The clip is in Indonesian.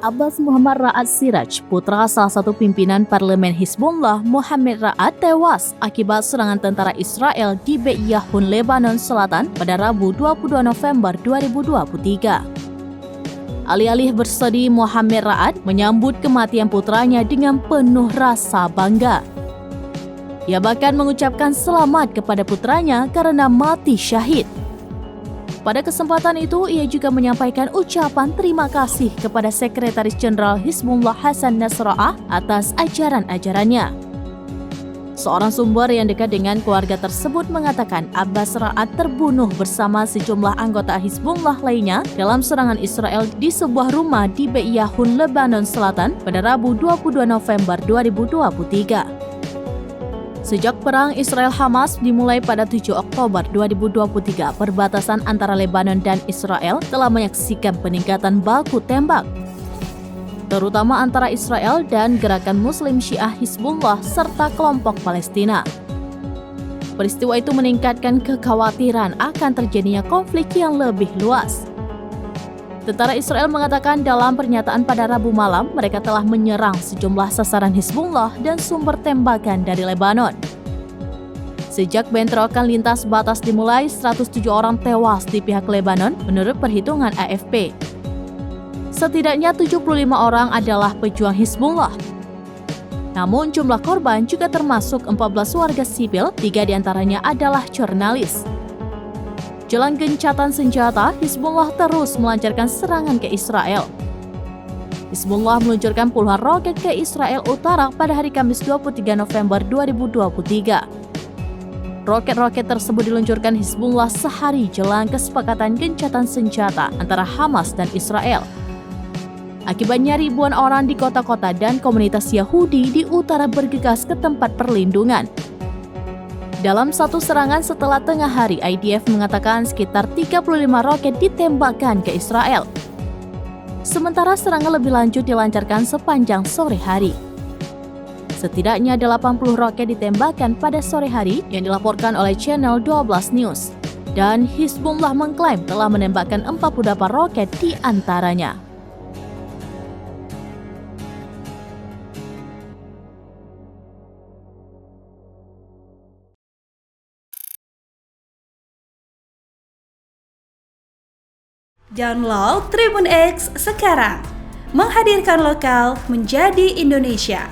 Abbas Muhammad Ra'ad Siraj, putra salah satu pimpinan parlemen Hizbullah, Muhammad Ra'ad, tewas akibat serangan tentara Israel di Beit Yahun, Lebanon Selatan pada Rabu 22 November 2023. Alih-alih bersedih, Muhammad Ra'ad menyambut kematian putranya dengan penuh rasa bangga. Ia bahkan mengucapkan selamat kepada putranya karena mati syahid. Pada kesempatan itu, ia juga menyampaikan ucapan terima kasih kepada Sekretaris Jenderal Hizbullah Hasan Nasrallah atas ajaran-ajarannya. Seorang sumber yang dekat dengan keluarga tersebut mengatakan Abbas Ra'ad terbunuh bersama sejumlah anggota Hizbullah lainnya dalam serangan Israel di sebuah rumah di Beit Yahun, Lebanon Selatan pada Rabu 22 November 2023. Sejak perang Israel-Hamas dimulai pada 7 Oktober 2023, perbatasan antara Lebanon dan Israel telah menyaksikan peningkatan baku tembak, terutama antara Israel dan gerakan Muslim Syiah Hizbullah serta kelompok Palestina. Peristiwa itu meningkatkan kekhawatiran akan terjadinya konflik yang lebih luas. Tentara Israel mengatakan dalam pernyataan pada Rabu malam, mereka telah menyerang sejumlah sasaran Hizbullah dan sumber tembakan dari Lebanon. Sejak bentrokan lintas batas dimulai, 107 orang tewas di pihak Lebanon menurut perhitungan AFP. Setidaknya 75 orang adalah pejuang Hizbullah. Namun jumlah korban juga termasuk 14 warga sipil, 3 diantaranya adalah jurnalis. Jelang gencatan senjata, Hizbullah terus melancarkan serangan ke Israel. Hizbullah meluncurkan puluhan roket ke Israel Utara pada hari Kamis 23 November 2023. Roket-roket tersebut diluncurkan Hizbullah sehari jelang kesepakatan gencatan senjata antara Hamas dan Israel. Akibatnya ribuan orang di kota-kota dan komunitas Yahudi di utara bergegas ke tempat perlindungan. Dalam satu serangan setelah tengah hari, IDF mengatakan sekitar 35 roket ditembakkan ke Israel. Sementara serangan lebih lanjut dilancarkan sepanjang sore hari. Setidaknya 80 roket ditembakkan pada sore hari yang dilaporkan oleh channel 12 News. Dan Hizbullah mengklaim telah menembakkan 48 roket di antaranya. Download Tribun X sekarang, menghadirkan lokal menjadi Indonesia.